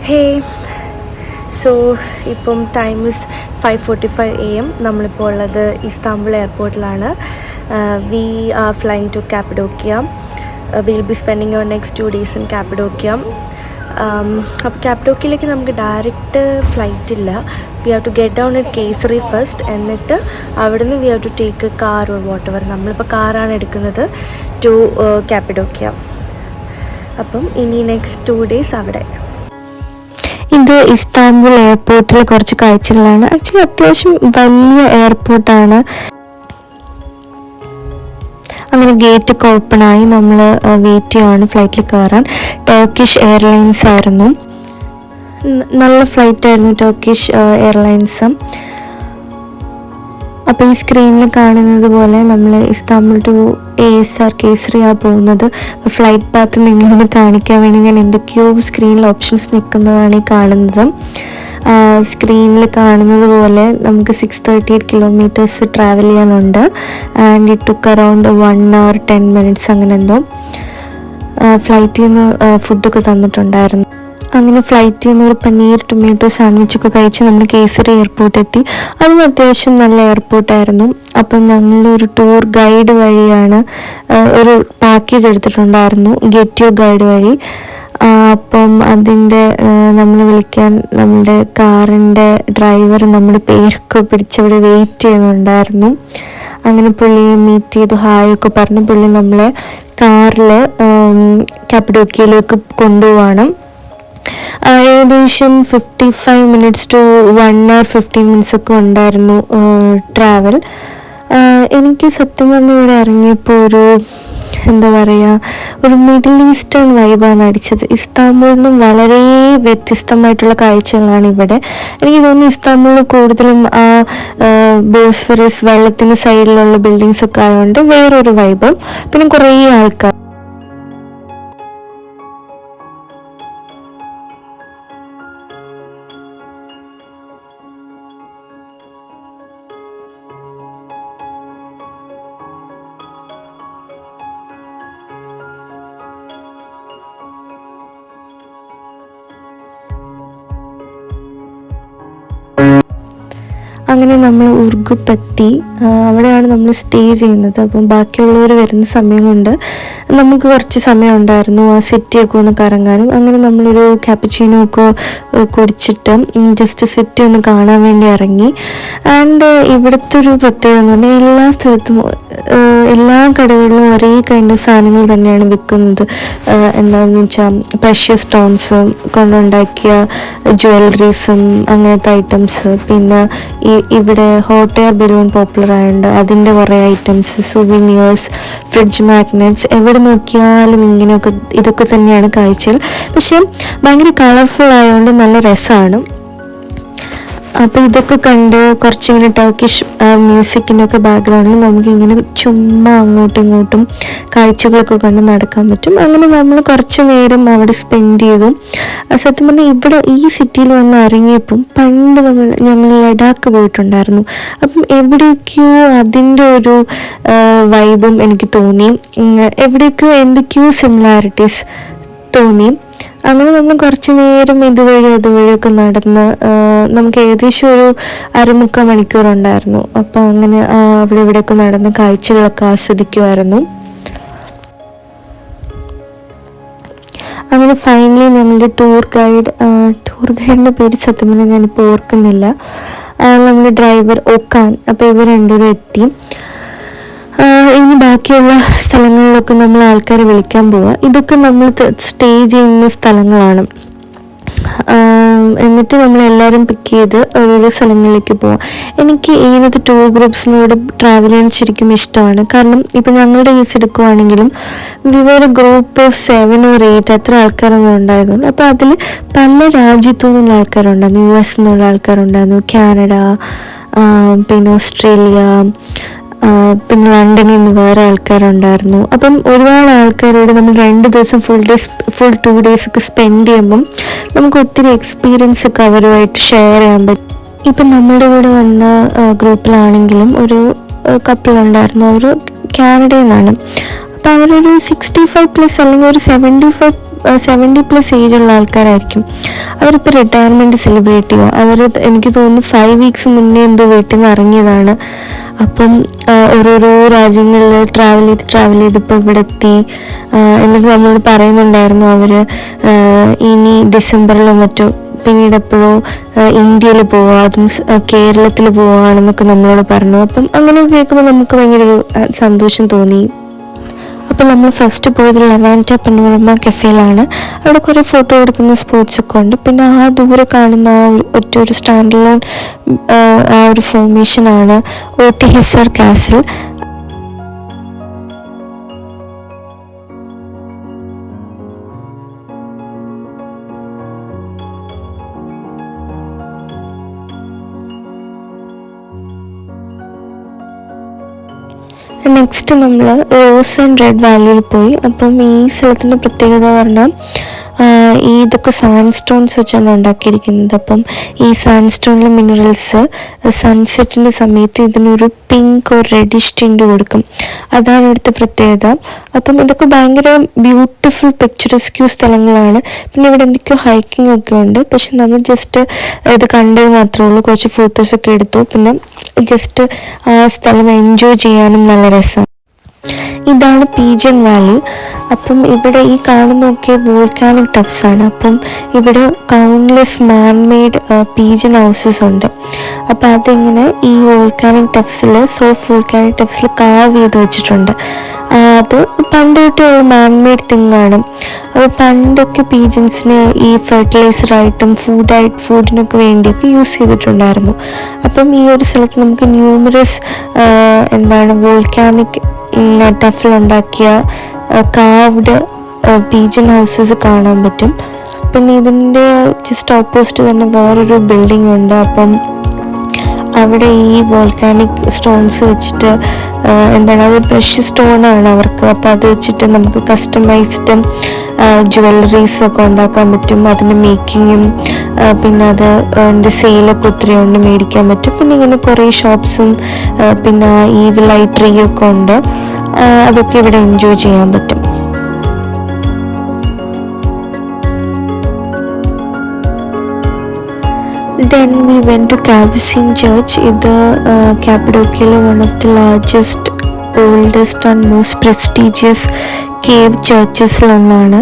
Hey, so ഇപ്പം time is 5:45 AM. നമ്മളിപ്പോൾ ഉള്ളത് ഇസ്താംബുൾ എയർപോർട്ടിലാണ്. We are flying to Cappadocia. Will be spending our next 2 days in Cappadocia. അപ്പോൾ കാപ്പഡോക്കിയയിലേക്ക് നമുക്ക് ഡയറക്റ്റ് ഫ്ലൈറ്റ് ഇല്ല. We have to get down at Kayseri first, എന്നിട്ട് അവിടുന്ന് we have to take a car or whatever. നമ്മളിപ്പോൾ കാറാണ് എടുക്കുന്നത് to കാപ്പഡോക്കിയ. അപ്പം ഇനി നെക്സ്റ്റ് 2 days അവിടെ. ഇത് ഇസ്താംബുൾ എയർപോർട്ടിലെ കുറച്ച് കാഴ്ചകളാണ്. ആക്ച്വലി അത്യാവശ്യം വലിയ എയർപോർട്ടാണ്. അങ്ങനെ ഗേറ്റൊക്കെ ഓപ്പണായി നമ്മൾ വെയിറ്റ് ചെയ്യുകയാണ് ഫ്ലൈറ്റിൽ കയറാൻ. ടർക്കിഷ് എയർലൈൻസ് ആയിരുന്നു. നല്ല ഫ്ലൈറ്റ് ആയിരുന്നു ടർക്കിഷ് എയർലൈൻസ്. അപ്പോൾ ഈ സ്ക്രീനിൽ കാണുന്നത് പോലെ നമ്മൾ ഇസ്താംബുൾ ടു ASR കേസറിയാണ് പോകുന്നത്. അപ്പോൾ ഫ്ലൈറ്റ് പാത്ത് നിങ്ങളൊന്ന് കാണിക്കാൻ വേണ്ടി ഞാൻ എന്തൊക്കെയോ സ്ക്രീനിൽ ഓപ്ഷൻസ് നിൽക്കുന്നതാണ് ഈ കാണുന്നത്. സ്ക്രീനിൽ കാണുന്നത് പോലെ നമുക്ക് 638 kilometers ട്രാവൽ ചെയ്യാനുണ്ട്. And it took around 1 hour 10 minutes അങ്ങനെ എന്തോ. ഫ്ലൈറ്റിൽ നിന്ന് ഫുഡൊക്കെ തന്നിട്ടുണ്ടായിരുന്നു. അങ്ങനെ ഫ്ലൈറ്റിൽ നിന്ന് ഒരു പനീർ ടൊമാറ്റോ സാൻഡ്വിച്ചൊക്കെ കഴിച്ച് നമ്മൾ കേസറി എയർപോർട്ട് എത്തി. അതും അത്യാവശ്യം നല്ല എയർപോർട്ടായിരുന്നു. അപ്പം ഞങ്ങളൊരു ടൂർ ഗൈഡ് വഴിയാണ് ഒരു പാക്കേജ് എടുത്തിട്ടുണ്ടായിരുന്നു, ഗെറ്റ് യുവർ ഗൈഡ് വഴി. അപ്പം അതിൻ്റെ നമ്മൾ വിളിക്കാൻ നമ്മുടെ കാറിൻ്റെ ഡ്രൈവർ നമ്മുടെ പേരൊക്കെ പിടിച്ചവിടെ വെയിറ്റ് ചെയ്യുന്നുണ്ടായിരുന്നു. അങ്ങനെ പുള്ളിയെ മീറ്റ് ചെയ്തു, ഹായൊക്കെ പറഞ്ഞ് പുള്ളി നമ്മളെ കാറിൽ കാപ്പഡോക്കിയയിലേക്ക് കൊണ്ടുപോവാണ്. ഏകദേശം 55 minutes to 1 hour 15 minutes ഒക്കെ ഉണ്ടായിരുന്നു ട്രാവൽ. എനിക്ക് സത്യം പറഞ്ഞാൽ ഇവിടെ ഇറങ്ങിയപ്പോൾ ഒരു എന്താ പറയുക, ഒരു മിഡിൽ ഈസ്റ്റേൺ വൈബാണ് അടിച്ചത്. ഇസ്താംബുളിൽ നിന്നും വളരെ വ്യത്യസ്തമായിട്ടുള്ള കാഴ്ചകളാണ് ഇവിടെ. എനിക്ക് തോന്നുന്നു ഇസ്താംബുളിൽ കൂടുതലും ആ ബോസ്ഫറസ് വെള്ളത്തിന് സൈഡിലുള്ള ബിൽഡിങ്സ് ഒക്കെ ആയതുകൊണ്ട് വേറൊരു വൈബ്. പിന്നെ കുറേ ആൾക്കാർ. അങ്ങനെ നമ്മൾ ഉർഗുപ്പെത്തി. അവിടെയാണ് നമ്മൾ സ്റ്റേ ചെയ്യുന്നത്. അപ്പം ബാക്കിയുള്ളവർ വരുന്ന സമയം കൊണ്ട് നമുക്ക് കുറച്ച് സമയം ഉണ്ടായിരുന്നു ആ സിറ്റിയൊക്കെ ഒന്ന് കറങ്ങാനും. അങ്ങനെ നമ്മളൊരു ക്യാപ്പച്ചീനോ ഒക്കെ കുടിച്ചിട്ട് ജസ്റ്റ് സിറ്റി ഒന്ന് കാണാൻ വേണ്ടി ഇറങ്ങി. ആൻഡ് ഇവിടുത്തെ ഒരു പ്രത്യേകത എന്ന് പറഞ്ഞാൽ എല്ലാ സ്ഥലത്തും എല്ലാ കടകളിലും ഒരേ കൈൻഡ് സാധനങ്ങൾ തന്നെയാണ് വിൽക്കുന്നത്. എന്താണെന്ന് വെച്ചാൽ പ്രഷ്യസ് സ്റ്റോൺസ് കൊണ്ടുണ്ടാക്കിയ ജ്വല്ലറീസും അങ്ങനത്തെ ഐറ്റംസ്. പിന്നെ ഇവിടെ ഹോട്ട് എയർ ബലൂൺ പോപ്പുലർ ആയതുകൊണ്ട് അതിൻ്റെ കുറേ ഐറ്റംസ്, സുവനിയേഴ്സ്, ഫ്രിഡ്ജ് മാഗ്നറ്റ്സ്. എവിടെ നോക്കിയാലും ഇങ്ങനെയൊക്കെ ഇതൊക്കെ തന്നെയാണ് കാഴ്ചകൾ. പക്ഷെ ഭയങ്കര കളർഫുൾ ആയതുകൊണ്ട് നല്ല രസമാണ്. അപ്പോൾ ഇതൊക്കെ കണ്ട് കുറച്ചിങ്ങനെ ടർക്കിഷ് മ്യൂസിക്കിൻ്റെ ഒക്കെ ബാക്ക്ഗ്രൗണ്ടിൽ നമുക്കിങ്ങനെ ചുമ്മാ അങ്ങോട്ടും ഇങ്ങോട്ടും കാഴ്ചകളൊക്കെ കണ്ട് നടക്കാൻ പറ്റും. അങ്ങനെ നമ്മൾ കുറച്ച് നേരം അവിടെ സ്പെൻഡ് ചെയ്തു. സത്യം പറഞ്ഞാൽ ഇവിടെ ഈ സിറ്റിയിൽ വന്ന് ഇറങ്ങിയപ്പം പണ്ട് ഞങ്ങൾ ലഡാക്ക് പോയിട്ടുണ്ടായിരുന്നു. അപ്പം എവിടെയൊക്കെയോ അതിൻ്റെ ഒരു വൈബും എനിക്ക് തോന്നി. എവിടെയൊക്കെയോ എന്തൊക്കെയോ സിമിലാരിറ്റീസ് തോന്നി. അങ്ങനെ നമ്മൾ കുറച്ച് നേരം അതുവഴിയൊക്കെ നടന്ന് നമുക്ക് ഏകദേശം ഒരു 1/4 മണിക്കൂറുണ്ടായിരുന്നു. അപ്പോൾ അങ്ങനെ അവിടെ ഇവിടെയൊക്കെ നടന്ന് കാഴ്ചകളൊക്കെ ആസ്വദിക്കുമായിരുന്നു. അങ്ങനെ ഫൈനലി ഞങ്ങളുടെ ടൂർ ഗൈഡിൻ്റെ പേര് സത്യം പറഞ്ഞാൽ ഞാനിപ്പോൾ ഓർക്കുന്നില്ല, നമ്മുടെ ഡ്രൈവർ ഓക്കാൻ. അപ്പോൾ ഇവർ രണ്ടുപേരും എത്തി. ഇനി ബാക്കിയുള്ള സ്ഥലങ്ങളിലൊക്കെ നമ്മൾ ആൾക്കാരെ വിളിക്കാൻ പോവുക. ഇതൊക്കെ നമ്മൾ സ്റ്റേ ചെയ്യുന്ന സ്ഥലങ്ങളാണ്. എന്നിട്ട് നമ്മളെല്ലാവരും പിക്ക് ചെയ്ത് ഓരോരോ സ്ഥലങ്ങളിലേക്ക് പോവാം. എനിക്ക് ഇങ്ങനത്തെ ടൂർ ഗ്രൂപ്പ്സിനോട് ട്രാവൽ ചെയ്യാൻ ശരിക്കും ഇഷ്ടമാണ്. കാരണം ഇപ്പം ഞങ്ങളുടെ കേസ് എടുക്കുവാണെങ്കിലും വിവർ ഗ്രൂപ്പ് ഓഫ് 7 or 8 അത്ര ആൾക്കാരൊന്നും ഉണ്ടായിരുന്നു. അപ്പോൾ അതിൽ പല രാജ്യത്തു നിന്നുള്ള ആൾക്കാരുണ്ടായിരുന്നു. US നിന്നുള്ള ആൾക്കാരുണ്ടായിരുന്നു, കാനഡ, പിന്നെ ഓസ്ട്രേലിയ, പിന്നെ ലണ്ടനിൽ നിന്ന് വേറെ ആൾക്കാരുണ്ടായിരുന്നു. അപ്പം ഒരുപാട് ആൾക്കാരോട് നമ്മൾ 2 ദിവസം ഫുൾ 2 days ഒക്കെ സ്പെൻഡ് ചെയ്യുമ്പം നമുക്ക് ഒത്തിരി എക്സ്പീരിയൻസ് ഒക്കെ അവരുമായിട്ട് ഷെയർ ചെയ്യാൻ പറ്റും. ഇപ്പം നമ്മളുടെ കൂടെ വന്ന ഗ്രൂപ്പിലാണെങ്കിലും ഒരു കപ്പിളുണ്ടായിരുന്നു. അവർ കാനഡയിൽ നിന്നാണ്. അപ്പോൾ അവരൊരു 65+ അല്ലെങ്കിൽ ഒരു 75 70+ ഏജുള്ള ആൾക്കാരായിരിക്കും. അവരിപ്പോൾ റിട്ടയർമെൻറ്റ് സെലിബ്രേറ്റ് ചെയ്യുക. അവർ എനിക്ക് തോന്നുന്നു 5 വീക്സ് മുന്നേ എന്തോ വീട്ടിൽ നിന്ന് ഇറങ്ങിയതാണ്. അപ്പം ഓരോരോ രാജ്യങ്ങളിൽ ട്രാവൽ ചെയ്ത് ഇപ്പോൾ ഇവിടെ എത്തി. എന്നിട്ട് നമ്മളോട് പറയുന്നുണ്ടായിരുന്നു അവർ ഇനി ഡിസംബറിലോ മറ്റോ പിന്നീട് എപ്പോഴോ ഇന്ത്യയിൽ പോവുക, അതും കേരളത്തിൽ പോവുകയാണെന്നൊക്കെ നമ്മളോട് പറഞ്ഞു. അപ്പം അങ്ങനെ കേൾക്കുമ്പോൾ നമുക്ക് ഭയങ്കര ഒരു സന്തോഷം തോന്നി. അപ്പോൾ നമ്മൾ ഫസ്റ്റ് പോയത് ലെവാൻറ്റ പനോരമ കഫേയിലാണ്. അവിടെ കുറേ ഫോട്ടോ എടുക്കുന്ന സ്പോട്ട്സ് ഒക്കെ ഉണ്ട്. പിന്നെ ആ ദൂരെ കാണുന്ന ആ ഒരു സ്റ്റാൻഡ് അലോൺ ആ ഒരു ഫോർമേഷനാണ് ഓട്ടി ഹിസർ കാസിൽ. നെക്സ്റ്റ് നമ്മൾ റോസ് ആൻഡ് റെഡ് വാലിയിൽ പോയി. അപ്പം ഈ സ്ഥലത്തിൻ്റെ പ്രത്യേകത പറഞ്ഞാൽ ഇതൊക്കെ സാൻഡ് സ്റ്റോൺസ് വെച്ചാണ് ഉണ്ടാക്കിയിരിക്കുന്നത്. അപ്പം ഈ സാൻഡ് സ്റ്റോണിലെ മിനറൽസ് സൺസെറ്റിൻ്റെ സമയത്ത് ഇതിനൊരു പിങ്ക് ഒരു റെഡിഷ് ടിൻറ്റ് കൊടുക്കും. അതാണ് ഇവിടുത്തെ പ്രത്യേകത. അപ്പം ഇതൊക്കെ ഭയങ്കര ബ്യൂട്ടിഫുൾ പിക്ചറസ്ക്യൂ സ്ഥലങ്ങളാണ്. പിന്നെ ഇവിടെ എന്തൊക്കെയോ ഹൈക്കിംഗ് ഒക്കെ ഉണ്ട്. പക്ഷെ നമ്മൾ ജസ്റ്റ് ഇത് കണ്ടത് മാത്രമേ ഉള്ളൂ. കുറച്ച് ഫോട്ടോസൊക്കെ എടുത്തു. പിന്നെ ജസ്റ്റ് ആ സ്ഥലം എൻജോയ് ചെയ്യാനും നല്ല രസമാണ്. ഇതാണ് പീജൻ വാലി. അപ്പം ഇവിടെ ഈ കാണുന്നതൊക്കെ വോൾക്കാനിക് ടഫ്സ് ആണ്. അപ്പം ഇവിടെ കൗണ്ട്ലെസ് മാൻമെയ്ഡ് പീജൻ ഹൗസസ് ഉണ്ട്. അപ്പം അതിങ്ങനെ ഈ വോൾക്കാനിക് ടഫ്സിൽ വോൾക്കാനിക് ടഫ്സിൽ കാവ് ചെയ്ത് വെച്ചിട്ടുണ്ട്. അത് പണ്ട് തൊട്ടുള്ള മാൻമെയ്ഡ് തിങ്ങാണ്. അപ്പോൾ പണ്ടൊക്കെ പീജൻസിന് ഈ ഫെർട്ടിലൈസറായിട്ടും ഫുഡിനൊക്കെ വേണ്ടിയൊക്കെ യൂസ് ചെയ്തിട്ടുണ്ടായിരുന്നു. അപ്പം ഈ ഒരു സ്ഥലത്ത് നമുക്ക് ന്യൂമറസ് വോൾക്കാനിക് ടഫിലുണ്ടാക്കിയ കാവ്ഡ് പീജൻ ഹൗസസ് കാണാൻ പറ്റും. പിന്നെ ഇതിൻ്റെ ജസ്റ്റ് ഓപ്പോസിറ്റ് തന്നെ വേറൊരു ബിൽഡിംഗ് ഉണ്ട്. അപ്പം അവിടെ ഈ വോൾക്കാനിക് സ്റ്റോൺസ് വെച്ചിട്ട് അത് പ്രഷ്യസ് സ്റ്റോണാണ് അവർക്ക്. അപ്പോൾ അത് വെച്ചിട്ട് നമുക്ക് കസ്റ്റമൈസ്ഡ് ജ്വല്ലറീസൊക്കെ ഉണ്ടാക്കാൻ പറ്റും. അതിൻ്റെ മേക്കിങ്ങും പിന്നെ അതിൻ്റെ സെയിലൊക്കെ ഒത്തിരി ഉണ്ട്, മേടിക്കാൻ പറ്റും. പിന്നെ ഇങ്ങനെ കുറേ ഷോപ്സും പിന്നെ ഈ ലൈറ്റ് ട്രീ ഒക്കെ ഉണ്ട്. അതൊക്കെ ഇവിടെ എൻജോയ് ചെയ്യാൻ പറ്റും. Then we went to Capuchin Church. ഇത് കാപ്പഡോക്കിയയിലെ one of the largest, oldest and most prestigious cave ചർച്ചസിലൊന്നാണ്.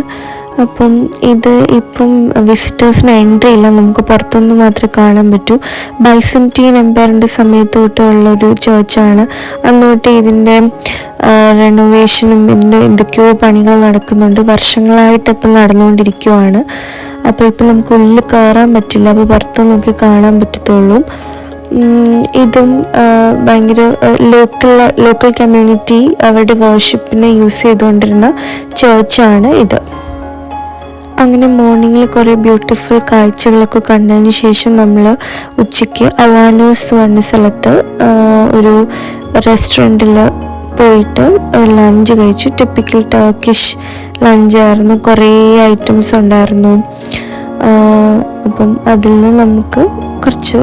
അപ്പം ഇത് ഇപ്പം വിസിറ്റേഴ്സിന് എൻട്രി ഇല്ല, നമുക്ക് പുറത്തുനിന്ന് മാത്രമേ കാണാൻ പറ്റൂ. ബൈസന്റീൻ എംപയറിൻ്റെ സമയത്ത് തൊട്ടുള്ളൊരു ചർച്ചാണ്. അന്ന് തൊട്ട് ഇതിൻ്റെ റെനോവേഷനും എന്തൊക്കെയോ പണികൾ നടക്കുന്നുണ്ട്. വർഷങ്ങളായിട്ട് ഇപ്പം നടന്നുകൊണ്ടിരിക്കുവാണ്. അപ്പോൾ ഇപ്പം നമുക്ക് ഉള്ളിൽ കയറാൻ പറ്റില്ല. അപ്പോൾ പുറത്ത് നോക്കി കാണാൻ പറ്റത്തുള്ളൂ. ഇതും ഭയങ്കര ലോക്കൽ കമ്മ്യൂണിറ്റി അവരുടെ വർഷിപ്പിനെ യൂസ് ചെയ്തുകൊണ്ടിരുന്ന ചർച്ചാണ് ഇത്. അങ്ങനെ മോർണിംഗിൽ കുറേ ബ്യൂട്ടിഫുൾ കാഴ്ചകളൊക്കെ കണ്ടതിന് ശേഷം നമ്മൾ ഉച്ചയ്ക്ക് അവാനോസ് പറഞ്ഞ സ്ഥലത്ത് ഒരു റെസ്റ്റോറൻറ്റിൽ പോയിട്ട് ലഞ്ച് കഴിച്ചു. ടിപ്പിക്കൽ ടർക്കിഷ് ലഞ്ചായിരുന്നു. കുറേ ഐറ്റംസ് ഉണ്ടായിരുന്നു. അപ്പം അതിൽ നിന്ന് നമുക്ക് കുറച്ച്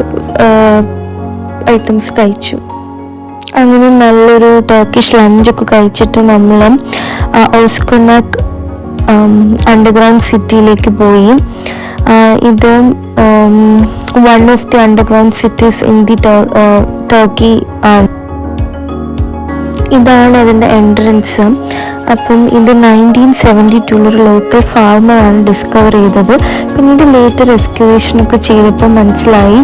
ഐറ്റംസ് കഴിച്ചു. അങ്ങനെ നല്ലൊരു ടർക്കിഷ് ലഞ്ചൊക്കെ കഴിച്ചിട്ട് നമ്മൾ ഓസ്കോനാക് അണ്ടർഗ്രൗണ്ട് സിറ്റിയിലേക്ക് പോയി. ഇത് one of the underground cities in the Turkey ആണ്. ഇതാണ് അതിൻ്റെ എൻട്രൻസ്. അപ്പം ഇത് 1972 ഒരു ലോക്കൽ ഫാർമറാണ് ഡിസ്കവർ ചെയ്തത്. പിന്നീട് ലേറ്റർ എക്സ്കവേഷനൊക്കെ ചെയ്തപ്പോൾ മനസ്സിലായി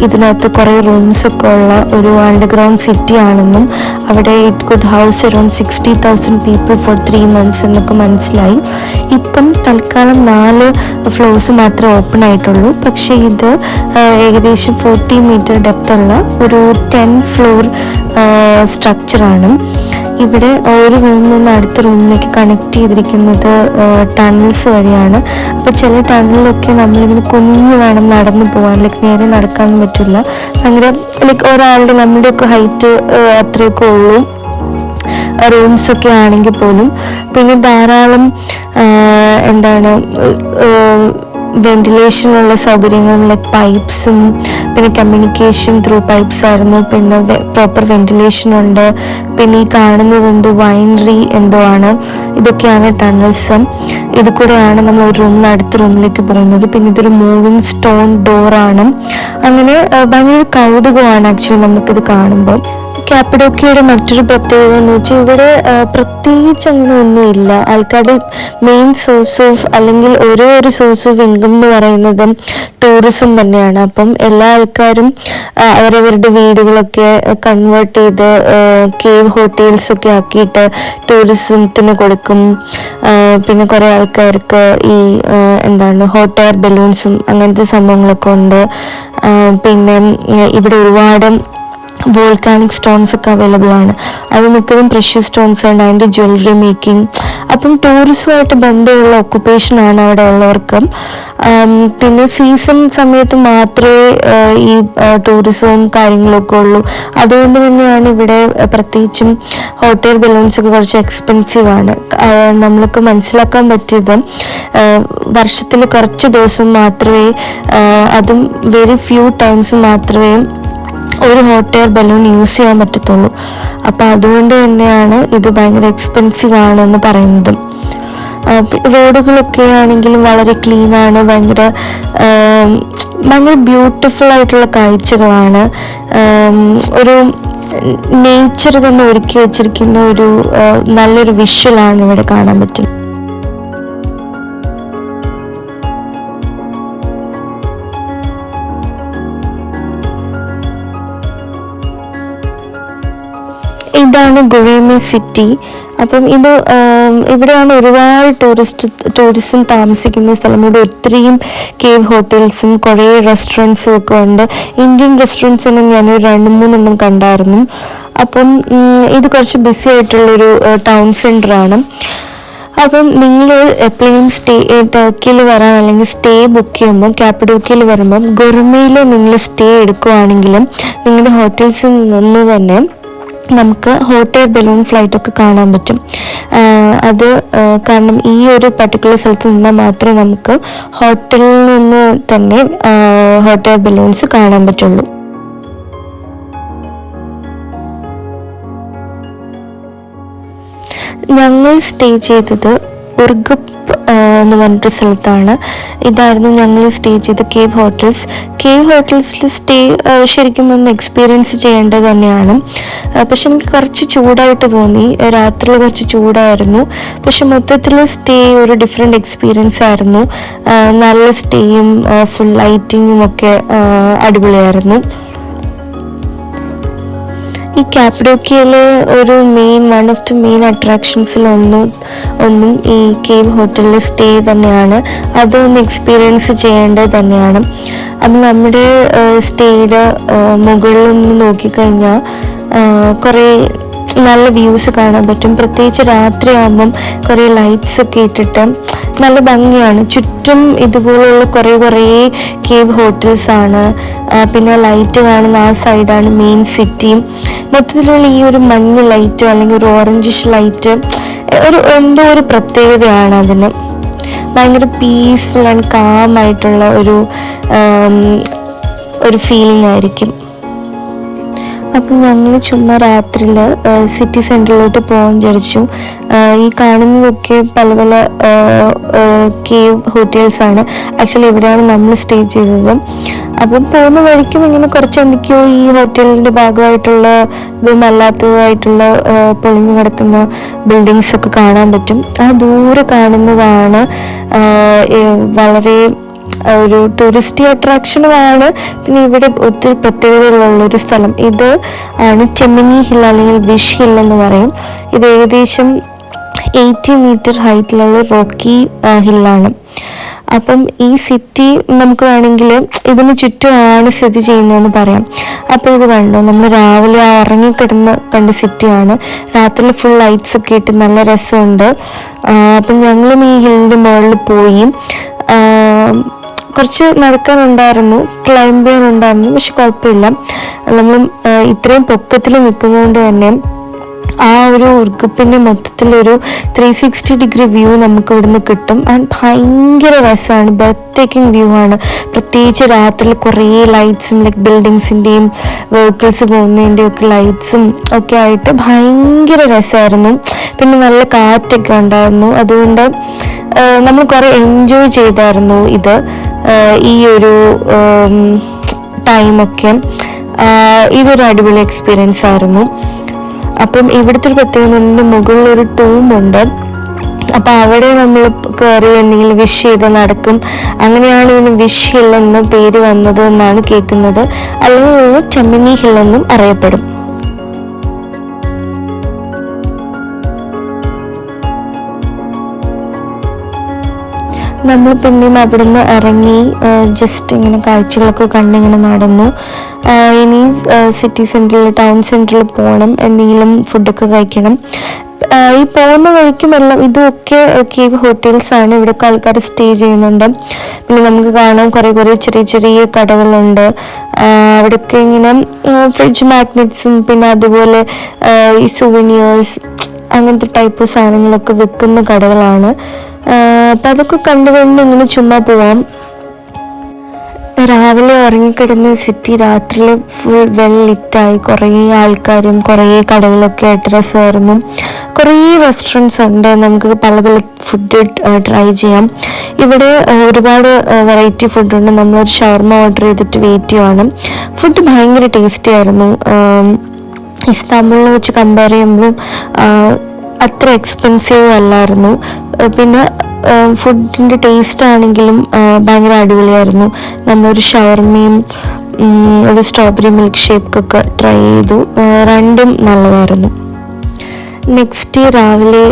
ഇതിനകത്ത് കുറേ റൂംസൊക്കെ ഉള്ള ഒരു അണ്ടർഗ്രൗണ്ട് സിറ്റി ആണെന്നും അവിടെ it could house around 60,000 people four 3 months എന്നൊക്കെ മനസ്സിലായി. ഇപ്പം തൽക്കാലം 4 ഫ്ലോർസ് മാത്രമേ ഓപ്പൺ ആയിട്ടുള്ളൂ. പക്ഷേ ഇത് ഏകദേശം 40 meter ഡെപ്തുള്ള ഒരു 10 floor സ്ട്രക്ചറാണ്. ഇവിടെ ഒരു റൂമിൽ നിന്ന് അടുത്ത റൂമിലേക്ക് കണക്ട് ചെയ്തിരിക്കുന്നത് ടണൽസ് വഴിയാണ്. അപ്പോൾ ചില ടണലിലൊക്കെ നമ്മളിങ്ങനെ കുനിഞ്ഞു വേണം നടന്നു പോകാൻ. നേരെ നടക്കാനൊന്നും പറ്റില്ല. ഭയങ്കര ഒരാളുടെ നമ്മുടെയൊക്കെ ഹൈറ്റ് അത്രയൊക്കെ ഉള്ളൂ റൂംസൊക്കെ ആണെങ്കിൽ പോലും. പിന്നെ ധാരാളം വെന്റിലേഷനുള്ള സൗകര്യങ്ങളും ലൈക്ക് പൈപ്പ്സും പിന്നെ കമ്മ്യൂണിക്കേഷൻ ത്രൂ പൈപ്പ്സ് ആയിരുന്നു. പിന്നെ പ്രോപ്പർ വെന്റിലേഷൻ ഉണ്ട്. പിന്നെ ഈ കാണുന്നത് എന്തോ വൈനറി എന്തോ ആണ്. ഇതൊക്കെയാണ് ടണൽസ്. ഇത് കൂടെയാണ് നമ്മൾ ഒരു റൂമിൽ അടുത്ത റൂമിലേക്ക് പോകുന്നത്. പിന്നെ ഇതൊരു മൂവിങ് സ്റ്റോൺ ഡോറാണ്. അങ്ങനെ ഭയങ്കര കൗതുകമാണ് ആക്ച്വലി നമുക്കിത് കാണുമ്പോൾ. കാപ്പഡോക്കിയയുടെ മറ്റൊരു പ്രത്യേകത എന്ന് വെച്ചാൽ ഇവിടെ പ്രത്യേകിച്ച് അങ്ങനെ ഒന്നുമില്ല. ആൾക്കാരുടെ മെയിൻ സോഴ്സ് ഓഫ് അല്ലെങ്കിൽ ഒരേ ഒരു സോഴ്സ് ഓഫ് ഇൻകം എന്ന് പറയുന്നത് ടൂറിസം തന്നെയാണ്. അപ്പം എല്ലാ ആൾക്കാരും അവരവരുടെ വീടുകളൊക്കെ കൺവേർട്ട് ചെയ്ത് കേവ് ഹോട്ടൽസ് ഒക്കെ ആക്കിയിട്ട് ടൂറിസത്തിന് കൊടുക്കും. പിന്നെ കുറേ ആൾക്കാർക്ക് ഈ ഹോട്ട് എയർ ബലൂൺസും അങ്ങനത്തെ സംഭവങ്ങളൊക്കെ ഉണ്ട്. പിന്നെ ഇവിടെ ഒരുപാട് വോൾക്കാനിക് സ്റ്റോൺസ് ഒക്കെ അവൈലബിൾ ആണ്. അത് മിക്കതും പ്രഷ്യസ് സ്റ്റോൺസ് ഉണ്ട്. അതിൻ്റെ ജ്വല്ലറി മേക്കിംഗ്. അപ്പം ടൂറിസവുമായിട്ട് ബന്ധമുള്ള ഒക്കുപ്പേഷനാണ് അവിടെ ഉള്ളവർക്ക്. പിന്നെ സീസൺ സമയത്ത് മാത്രമേ ഈ ടൂറിസവും കാര്യങ്ങളൊക്കെ ഉള്ളൂ. അതുകൊണ്ട് തന്നെയാണ് ഇവിടെ പ്രത്യേകിച്ചും ഹോട്ട് എയർ ബലൂൺസ് ഒക്കെ കുറച്ച് എക്സ്പെൻസീവ് ആണ്. നമ്മൾക്ക് മനസ്സിലാക്കാൻ പറ്റിയത് വർഷത്തിൽ കുറച്ച് ദിവസം മാത്രമേ, അതും വെരി ഫ്യൂ ടൈംസ് മാത്രമേ ഒരു ഹോട്ട് എയർ ബലൂൺ യൂസ് ചെയ്യാൻ പറ്റത്തുള്ളൂ. അപ്പം അതുകൊണ്ട് തന്നെയാണ് ഇത് ഭയങ്കര എക്സ്പെൻസീവ് ആണെന്ന് പറയുന്നത്. റോഡുകളൊക്കെ ആണെങ്കിലും വളരെ ക്ലീനാണ്. ഭയങ്കര ബ്യൂട്ടിഫുൾ ആയിട്ടുള്ള കാഴ്ചകളാണ്. ഒരു നേച്ചർ തന്നെ ഒരുക്കി വെച്ചിരിക്കുന്ന ഒരു നല്ലൊരു വിഷ്വലാണ് ഇവിടെ കാണാൻ പറ്റുന്നത്. ഇതാണ് ഗുറേമ സിറ്റി. അപ്പം ഇത് ഇവിടെയാണ് ഒരുപാട് ടൂറിസ്റ്റും താമസിക്കുന്ന സ്ഥലം. ഇവിടെ ഒത്തിരിയും കേവ് ഹോട്ടൽസും കുറേ റെസ്റ്റോറൻറ്റ്സും ഒക്കെ ഉണ്ട്. ഇന്ത്യൻ റെസ്റ്റോറൻറ്റ്സ് ഒന്നും ഞാനൊരു 2-3 കണ്ടായിരുന്നു. അപ്പം ഇത് കുറച്ച് ബിസി ആയിട്ടുള്ളൊരു ടൗൺ സെൻ്ററാണ്. അപ്പം നിങ്ങൾ എപ്പോഴും ടർക്കിയിൽ വരാൻ അല്ലെങ്കിൽ സ്റ്റേ ബുക്ക് ചെയ്യുമ്പോൾ കാപ്പഡോക്കിയയിൽ വരുമ്പം ഗുർമയിൽ നിങ്ങൾ സ്റ്റേ എടുക്കുകയാണെങ്കിലും നിങ്ങളുടെ ഹോട്ടൽസിൽ നിന്ന് തന്നെ നമുക്ക് ഹോട്ട് എയർ ബലൂൺ ഫ്ലൈറ്റൊക്കെ കാണാൻ പറ്റും. അത് കാരണം ഈ ഒരു പർട്ടിക്കുലർ സ്ഥലത്ത് നിന്നാൽ മാത്രമേ നമുക്ക് ഹോട്ടലിൽ നിന്ന് തന്നെ ഹോട്ട് എയർ ബലൂൺസ് കാണാൻ പറ്റുള്ളൂ. ഞങ്ങൾ സ്റ്റേ ചെയ്തത് ഉർഗപ്പ് എന്ന് പറഞ്ഞിട്ട് സ്ഥലത്താണ്. ഇതായിരുന്നു ഞങ്ങൾ സ്റ്റേ ചെയ്ത കേവ് ഹോട്ടൽസിൽ സ്റ്റേ ശരിക്കും ഒന്ന് എക്സ്പീരിയൻസ് ചെയ്യേണ്ടത് തന്നെയാണ്. പക്ഷെ എനിക്ക് കുറച്ച് ചൂടായിട്ട് തോന്നി. രാത്രി കുറച്ച് ചൂടായിരുന്നു. പക്ഷെ മൊത്തത്തിൽ സ്റ്റേ ഒരു ഡിഫറെൻ്റ് എക്സ്പീരിയൻസ് ആയിരുന്നു. നല്ല സ്റ്റേയും ഫുൾ ലൈറ്റിങ്ങും ഒക്കെ അടിപൊളിയായിരുന്നു. ഈ കാപ്പഡോക്കിയയിലെ ഒരു വൺ ഓഫ് ദി മെയിൻ അട്രാക്ഷൻസിലൊന്നും ഈ കേവ് ഹോട്ടലിൽ സ്റ്റേ തന്നെയാണ്. അതൊന്ന് എക്സ്പീരിയൻസ് ചെയ്യേണ്ടത് തന്നെയാണ്. അപ്പം നമ്മുടെ സ്റ്റേയുടെ മുകളിൽ നിന്ന് നോക്കിക്കഴിഞ്ഞാൽ കുറേ നല്ല വ്യൂസ് കാണാൻ പറ്റും. പ്രത്യേകിച്ച് രാത്രിയാകുമ്പം കുറേ ലൈറ്റ്സ് ഒക്കെ ഇട്ടിട്ട് നല്ല ഭംഗിയാണ്. ചുറ്റും ഇതുപോലുള്ള കുറേ കേവ് ഹോട്ടൽസ് ആണ്. പിന്നെ ലൈറ്റ് കാണുന്ന ആ സൈഡാണ് മെയിൻ സിറ്റിയും. മൊത്തത്തിലുള്ള ഈ ഒരു മഞ്ഞ ലൈറ്റ് അല്ലെങ്കിൽ ഒരു ഓറഞ്ചിഷ് ലൈറ്റ് എന്തോ ഒരു പ്രത്യേകതയാണ് അതിന്. ഭയങ്കര പീസ്ഫുൾ ആൻഡ് കാം ആയിട്ടുള്ള ഒരു ഫീലിംഗ് ആയിരിക്കും. അപ്പം ഞങ്ങൾ ചുമ്മാ രാത്രിയിൽ സിറ്റി സെൻറ്ററിലോട്ട് പോകാൻ വിചാരിച്ചു. ഈ കാണുന്നതൊക്കെ പല കേവ് ഹോട്ടൽസാണ്. ആക്ച്വലി ഇവിടെയാണ് നമ്മൾ സ്റ്റേ ചെയ്തത്. അപ്പം പോകുന്ന വഴിക്കും ഇങ്ങനെ കുറച്ച് എന്തൊക്കെയോ ഈ ഹോട്ടലിൻ്റെ ഭാഗമായിട്ടുള്ള ഇതും അല്ലാത്തതായിട്ടുള്ള പൊളിഞ്ഞു കിടക്കുന്ന ബിൽഡിങ്സ് ഒക്കെ കാണാൻ പറ്റും. ആ ദൂരെ കാണുന്നതാണ് വളരെ ഒരു ടൂറിസ്റ്റ് അട്രാക്ഷനുമാണ്. പിന്നെ ഇവിടെ ഒത്തിരി പ്രത്യേകതകളുള്ളൊരു സ്ഥലം ഇത് ആണ് ചെമ്മിനി ഹിൽ അല്ലെങ്കിൽ വിഷ് ഹിൽ എന്ന് പറയും. ഇത് ഏകദേശം 80 മീറ്റർ ഹൈറ്റിലുള്ള റോക്കി ഹില്ലാണ്. അപ്പം ഈ സിറ്റി നമുക്ക് വേണമെങ്കിൽ ഇതിന് ചുറ്റുമാണ് സ്ഥിതി ചെയ്യുന്നതെന്ന് പറയാം. അപ്പോൾ ഇത് കണ്ടോ, നമ്മൾ രാവിലെ കണ്ട സിറ്റിയാണ്. രാത്രി ഫുൾ ലൈറ്റ്സ് ഒക്കെ ഇട്ട് നല്ല രസമുണ്ട്. അപ്പം ഞങ്ങളും ഈ ഹില്ലിൻ്റെ മുകളിൽ പോയി. കുറച്ച് നടക്കാനുണ്ടായിരുന്നു, ക്ലൈംബ് ചെയ്യാനുണ്ടായിരുന്നു. പക്ഷെ കുഴപ്പമില്ല. നമ്മൾ ഇത്രയും പൊക്കത്തിൽ നിൽക്കുന്നതുകൊണ്ട് തന്നെ ആ ഒരു ഉർഗപ്പിൻ്റെ മൊത്തത്തിലൊരു 360 വ്യൂ നമുക്ക് ഇവിടുന്ന് കിട്ടും. ആൻഡ് ഭയങ്കര രസമാണ്, ബ്രെത്ത് ടേക്കിംഗ് വ്യൂ ആണ്. പ്രത്യേകിച്ച് രാത്രി കുറേ ലൈറ്റ്സും ലൈക്ക് ബിൽഡിങ്സിൻ്റെയും വെഹിക്കിൾസ് പോകുന്നതിൻ്റെയും ഒക്കെ ലൈറ്റ്സും ഒക്കെ ആയിട്ട് ഭയങ്കര രസമായിരുന്നു. പിന്നെ നല്ല കാറ്റൊക്കെ ഉണ്ടായിരുന്നു. അതുകൊണ്ട് നമ്മൾ കുറേ എൻജോയ് ചെയ്തായിരുന്നു ഈ ഒരു ടൈമൊക്കെ. ഇതൊരു അടിപൊളി എക്സ്പീരിയൻസ് ആയിരുന്നു. അപ്പം ഇവിടുത്തെ ഒരു പ്രത്യേകത, മുകളിലൊരു ടൂമുണ്ട്. അപ്പം അവിടെ നമ്മൾ കയറി എന്തെങ്കിലും വിഷ് ചെയ്ത് നടക്കും. അങ്ങനെയാണ് ഇതിന് വിഷ് ഹിൽ എന്ന് പേര് വന്നത് എന്നാണ് കേൾക്കുന്നത്. അല്ലെങ്കിൽ ചെമ്മനി ഹിൽ എന്നും അറിയപ്പെടും. നമ്മൾ പിന്നെയും അവിടുന്ന് ഇറങ്ങി ജസ്റ്റ് ഇങ്ങനെ കാഴ്ചകളൊക്കെ കണ്ടിങ്ങനെ നടന്നു. ഇനി സിറ്റി സെൻറ്ററിൽ, ടൗൺ സെൻറ്ററിൽ പോകണം, എന്തെങ്കിലും ഫുഡൊക്കെ കഴിക്കണം. ഈ പോകുന്ന വഴിക്കും എല്ലാം ഇതൊക്കെ കേവ് ഹോട്ടൽസ് ആണ്. ഇവിടെയൊക്കെ ആൾക്കാർ സ്റ്റേ ചെയ്യുന്നുണ്ട്. പിന്നെ നമുക്ക് കാണാം കുറേ ചെറിയ ചെറിയ കടകളുണ്ട്. അവിടെയൊക്കെ ഇങ്ങനെ ഫ്രിഡ്ജ് മാഗ്നറ്റ്സും പിന്നെ അതുപോലെ ഈ സുവനിയേഴ്സ് അങ്ങനത്തെ ടൈപ്പ് സാധനങ്ങളൊക്കെ വിൽക്കുന്ന കടകളാണ്. അപ്പം അതൊക്കെ കണ്ടുകൊണ്ട് ഇങ്ങനെ ചുമ്മാ പോവാം. രാവിലെ ഉറങ്ങിക്കിടന്ന സിറ്റി രാത്രിയിൽ ഫുൾ വെൽ ലിറ്റായി. കുറേ ആൾക്കാരും കുറേ കടകളൊക്കെ ആയിട്ട് രസമായിരുന്നു. കുറേ റെസ്റ്റോറൻറ്റ്സ് ഉണ്ട്, നമുക്ക് പല ഫുഡ് ട്രൈ ചെയ്യാം. ഇവിടെ ഒരുപാട് വെറൈറ്റി ഫുഡുണ്ട്. നമ്മളൊരു ഷവർമ ഓർഡർ ചെയ്തിട്ട് വെയിറ്റ് ചെയ്യുവാണ്. ഫുഡ് ഭയങ്കര ടേസ്റ്റി ആയിരുന്നു. ഇസ്താംബുളിനെ വെച്ച് കമ്പയർ ചെയ്യുമ്പോൾ അത്ര എക്സ്പെൻസീവ് അല്ലായിരുന്നു. പിന്നെ ഫുഡിൻ്റെ ടേസ്റ്റ് ആണെങ്കിലും ഭയങ്കര അടിപൊളിയായിരുന്നു. നമ്മളൊരു ഷവർമയും ഒരു സ്ട്രോബെറി മിൽക്ക് ഷേക്കൊക്കെ ട്രൈ ചെയ്തു. രണ്ടും നല്ലതായിരുന്നു. നെക്സ്റ്റ് രാവിലെ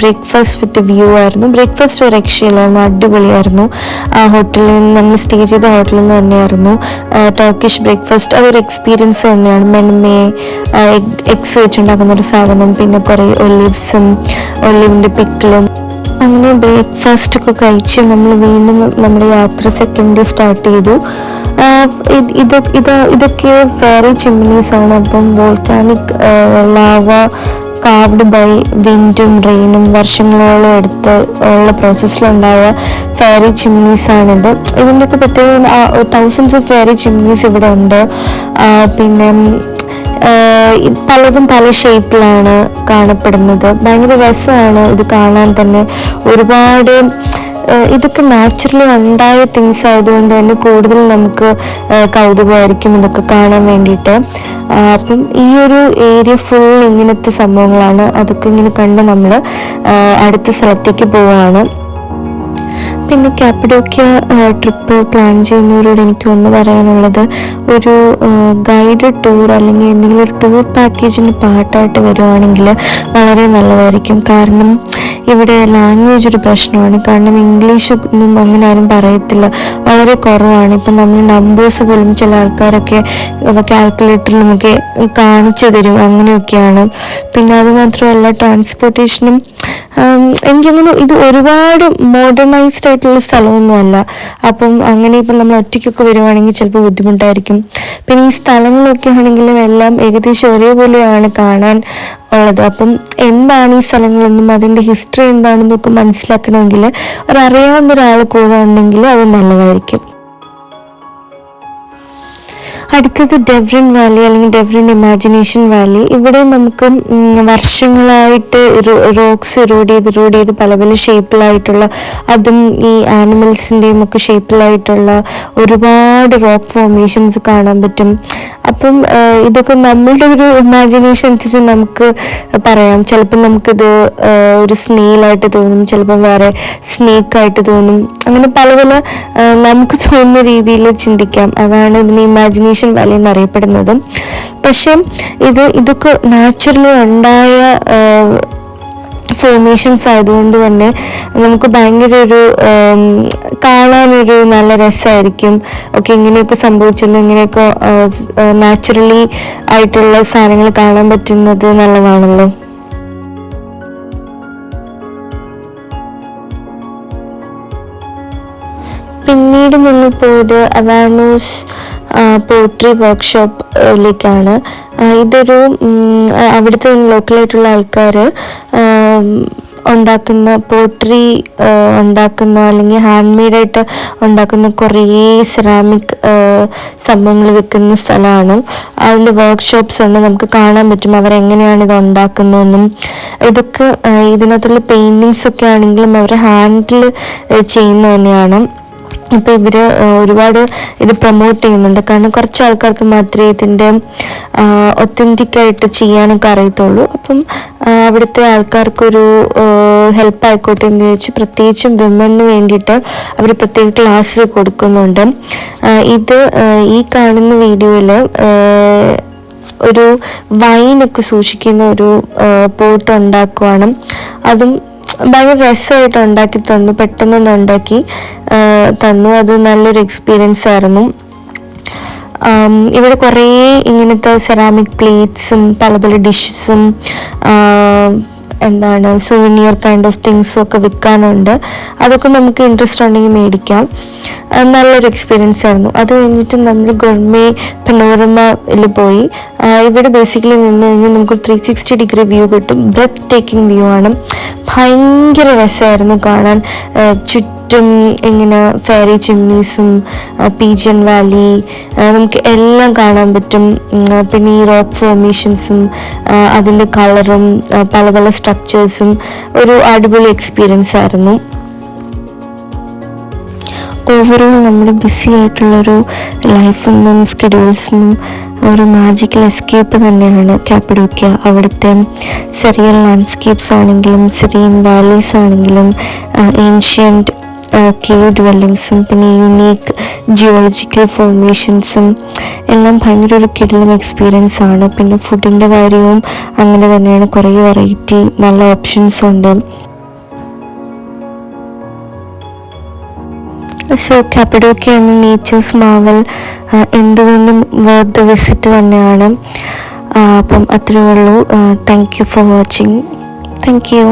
ബ്രേക്ക്ഫാസ്റ്റ് വിത്ത് വ്യൂ ആയിരുന്നു. ബ്രേക്ക്ഫാസ്റ്റ് ഒരു രക്ഷയില്ലായിരുന്നു, അടിപൊളിയായിരുന്നു. ആ ഹോട്ടലിൽ നിന്ന് നമ്മൾ സ്റ്റേ ചെയ്ത ഹോട്ടലിൽ നിന്ന് തന്നെയായിരുന്നു. ടർക്കിഷ് ബ്രേക്ക്ഫാസ്റ്റ് അതൊരു എക്സ്പീരിയൻസ് തന്നെയാണ്. മെൻമേ എഗ്സ് വെച്ചുണ്ടാക്കുന്നൊരു സാധനം, പിന്നെ കുറേ ഒലിവിൻ്റെ പിക്കിളും. അങ്ങനെ ബ്രേക്ക്ഫാസ്റ്റ് ഒക്കെ കഴിച്ച് നമ്മൾ വീണ്ടും നമ്മുടെ യാത്ര സെക്കൻഡ് ഡേ സ്റ്റാർട്ട് ചെയ്തു. ഇതൊക്കെ ഫെയറി ചിമ്മിനീസ് ആണ്. അപ്പം വോൾക്കാനിക് ലാവ കാവ്ഡ് ബൈ വിൻഡും റെയിനും വർഷങ്ങളോളം എടുത്ത് ഉള്ള പ്രോസസ്സിലുണ്ടായ ഫെയറി ചിമ്മിനീസ് ആണിത്. ഇതിൻ്റെയൊക്കെ പ്രത്യേകം തൗസൻഡ്സ് ഓഫ് ഫെയറി ചിമ്മിനീസ് ഇവിടെ ഉണ്ട്. പിന്നെ പലതും പല ഷേപ്പിലാണ് കാണപ്പെടുന്നത്. ഭയങ്കര രസമാണ് ഇത് കാണാൻ തന്നെ. ഒരുപാട് ഇതൊക്കെ നാച്ചുറലി ഉണ്ടായ തിങ്സ് ആയതുകൊണ്ട് തന്നെ കൂടുതൽ നമുക്ക് കൗതുകമായിരിക്കും ഇതൊക്കെ കാണാൻ വേണ്ടിയിട്ട്. അപ്പം ഈ ഒരു ഏരിയ ഫുൾ ഇങ്ങനത്തെ സംഭവങ്ങളാണ്. അതൊക്കെ ഇങ്ങനെ കണ്ട് നമ്മൾ അടുത്ത സ്ഥലത്തേക്ക് പോവുകയാണ്. പിന്നെ കാപ്പഡോക്യ ട്രിപ്പ് പ്ലാൻ ചെയ്യുന്നവരോട് എനിക്ക് ഒന്ന് പറയാനുള്ളത്, ഒരു ഗൈഡഡ് ടൂർ അല്ലെങ്കിൽ എന്തെങ്കിലും ഒരു ടൂർ പാക്കേജിന് പാർട്ടായിട്ട് വരുവാണെങ്കിൽ വളരെ നല്ലതായിരിക്കും. കാരണം ഇവിടെ ലാംഗ്വേജ് ഒരു പ്രശ്നമാണ്. കാരണം ഇംഗ്ലീഷ് ഒന്നും അങ്ങനെ ആരും പറയത്തില്ല, വളരെ കുറവാണ്. ഇപ്പം നമ്മൾ നമ്പേഴ്സ് പോലും ചില ആൾക്കാരൊക്കെ കാൽക്കുലേറ്ററിലുമൊക്കെ കാണിച്ചു തരും, അങ്ങനെയൊക്കെയാണ്. പിന്നെ അത് മാത്രമല്ല ട്രാൻസ്പോർട്ടേഷനും എനിക്കങ്ങനെ ഇത് ഒരുപാട് മോഡേണൈസ്ഡ് ആയിട്ടുള്ള സ്ഥലമൊന്നുമല്ല. അപ്പം അങ്ങനെ ഇപ്പം നമ്മൾ ഒറ്റയ്ക്കൊക്കെ വരുവാണെങ്കിൽ ചിലപ്പോൾ ബുദ്ധിമുട്ടായിരിക്കും. പിന്നെ ഈ സ്ഥലങ്ങളൊക്കെ ആണെങ്കിലും എല്ലാം ഏകദേശം ഒരേപോലെയാണ് കാണാൻ ഉള്ളത്. അപ്പം എന്താണ് ഈ സ്ഥലങ്ങളെന്നും അതിൻ്റെ ഹിസ്റ്ററി എന്താണെന്നൊക്കെ മനസ്സിലാക്കണമെങ്കിൽ ഒരറിയാവുന്ന ഒരാൾ കൂടെ ഉണ്ടെങ്കിൽ അത് നല്ലതായിരിക്കും. അടുത്തത് ഡെവ്രിൻ വാലി അല്ലെങ്കിൽ ഡെവ്രിൻ ഇമാജിനേഷൻ വാലി. ഇവിടെ നമുക്ക് വർഷങ്ങളായിട്ട് റോക്സ് റോഡ് ചെയ്ത് പല പല ഷേപ്പിലായിട്ടുള്ള, അതും ഈ ആനിമൽസിൻ്റെയും ഒക്കെ ഷേപ്പിലായിട്ടുള്ള ഒരുപാട് റോക്ക് ഫോർമേഷൻസ് കാണാൻ പറ്റും. അപ്പം ഇതൊക്കെ നമ്മളുടെ ഒരു ഇമാജിനേഷൻ അനുസരിച്ച് നമുക്ക് പറയാം. ചിലപ്പോൾ നമുക്കിത് ഒരു സ്നെയിലായിട്ട് തോന്നും, ചിലപ്പോൾ വേറെ സ്നേക്കായിട്ട് തോന്നും. അങ്ങനെ പല പല നമുക്ക് തോന്നുന്ന രീതിയിൽ ചിന്തിക്കാം. അതാണ് ഇതിന് ഇമാജിനേഷൻ വാലി എന്നറിയപ്പെടുന്നത്. പക്ഷെ ഇതൊക്കെ നാച്ചുറലി ഉണ്ടായ ഫോർമേഷൻസ് ആയതുകൊണ്ട് തന്നെ നമുക്ക് ഭയങ്കര ഒരു കാണാനൊരു നല്ല രസമായിരിക്കും. ഓക്കെ, ഇങ്ങനെയൊക്കെ സംഭവിച്ചെന്ന്, ഇങ്ങനെയൊക്കെ നാച്ചുറലി ആയിട്ടുള്ള സാധനങ്ങൾ കാണാൻ പറ്റുന്നത് നല്ലതാണല്ലോ. പിന്നീട് ഞങ്ങൾ പോയത് അവാനോസ് പോട്രി വർക്ക്ഷോപ്പിലേക്കാണ്. ഇതൊരു അവിടുത്തെ ലോക്കലായിട്ടുള്ള ആൾക്കാർ ഉണ്ടാക്കുന്ന പോട്രി ഉണ്ടാക്കുന്ന അല്ലെങ്കിൽ ഹാൻഡ് മെയ്ഡായിട്ട് ഉണ്ടാക്കുന്ന കുറേ സെറാമിക് സംഭവങ്ങൾ വിൽക്കുന്ന സ്ഥലമാണ്. അതിൻ്റെ വർക്ക്ഷോപ്സ് ഉണ്ട്, നമുക്ക് കാണാൻ പറ്റും അവരെങ്ങനെയാണ് ഇത് ഉണ്ടാക്കുന്നതെന്നും. ഇതൊക്കെ ഇതിനകത്തുള്ള പെയിൻറ്റിങ്സ് ഒക്കെ ആണെങ്കിലും അവർ ഹാൻഡിൽ ചെയ്യുന്ന തന്നെയാണ്. അപ്പോൾ ഇവർ ഒരുപാട് ഇത് പ്രൊമോട്ട് ചെയ്യുന്നുണ്ട്, കാരണം കുറച്ച് ആൾക്കാർക്ക് മാത്രമേ ഇതിൻ്റെ ഒത്തൻറ്റിക്കായിട്ട് ചെയ്യാനൊക്കെ അറിയത്തുള്ളൂ. അപ്പം അവിടുത്തെ ആൾക്കാർക്കൊരു ഹെൽപ്പ് ആയിക്കോട്ടെ എന്ന് ചോദിച്ച് പ്രത്യേകിച്ചും വിമന് വേണ്ടിയിട്ട് അവർ പ്രത്യേക ക്ലാസ് കൊടുക്കുന്നുണ്ട്. ഇത് ഈ കാണുന്ന വീഡിയോയിൽ ഒരു വൈനൊക്കെ സൂക്ഷിക്കുന്ന ഒരു പോട്ട് ഉണ്ടാക്കുവാണ്. അതും ഭയങ്കര രസമായിട്ട് ഉണ്ടാക്കി തന്നു, പെട്ടെന്ന് തന്നെ ഉണ്ടാക്കി തന്നു. അത് നല്ലൊരു എക്സ്പീരിയൻസ് ആയിരുന്നു. ഇവിടെ കുറേ ഇങ്ങനത്തെ സെറാമിക് പ്ലേറ്റ്സും പല പല ഡിഷസും സുവനിയർ കൈൻഡ് ഓഫ് തിങ്സും ഒക്കെ വിൽക്കാനുണ്ട്. അതൊക്കെ നമുക്ക് ഇൻട്രസ്റ്റ് ഉണ്ടെങ്കിൽ മേടിക്കാം. നല്ലൊരു എക്സ്പീരിയൻസ് ആയിരുന്നു. അത് കഴിഞ്ഞിട്ട് നമ്മൾ ഗുർമേ പനോരമയിൽ പോയി. ഇവിടെ ബേസിക്കലി നിന്ന് കഴിഞ്ഞാൽ നമുക്ക് 360 ഡിഗ്രി വ്യൂ കിട്ടും. ബ്രെത്ത് ടേക്കിംഗ് വ്യൂ ആണ്. ഭയങ്കര രസമായിരുന്നു കാണാൻ. ചുറ്റും ഇങ്ങനെ ഫെയറി ചിമ്നീസും പീജിയൻ വാലി നമുക്ക് എല്ലാം കാണാൻ പറ്റും. പിന്നെ ഈ റോക്ക് ഫോർമേഷൻസും അതിൻ്റെ കളറും പല പല സ്ട്രക്ചേഴ്സും ഒരു അടിപൊളി എക്സ്പീരിയൻസ് ആയിരുന്നു. ഓവറോൾ നമ്മുടെ ബിസി ആയിട്ടുള്ളൊരു ലൈഫിൽ നിന്നും സ്കെഡ്യൂൾസിനും ഒരു മാജിക്കൽ എസ്കേപ്പ് തന്നെയാണ് കാപ്പഡോക്യ. അവിടുത്തെ സെറിയൽ ലാൻഡ്സ്കേപ്സ് ആണെങ്കിലും സെറീൻ വാലീസ് ആണെങ്കിലും ഏൻഷ്യൻറ്റ് കേവ് ഡ്വെല്ലിങ്സും പിന്നെ യുണീക്ക് ജിയോളജിക്കൽ ഫോർമേഷൻസും എല്ലാം ഭയങ്കര ഒരു കിടിലം എക്സ്പീരിയൻസ് ആണ്. പിന്നെ ഫുഡിൻ്റെ കാര്യവും അങ്ങനെ തന്നെയാണ്, കുറേ വെറൈറ്റി നല്ല ഓപ്ഷൻസും ഉണ്ട്. സോ കാപ്പഡോക്യ എന്ന നേച്ചേഴ്സ് മാവൽ എന്തുകൊണ്ടും വർത്ത് ദ വിസിറ്റ് തന്നെയാണ്. അപ്പം അത്രയേ ഉള്ളൂ. Thank you for watching. Thank you.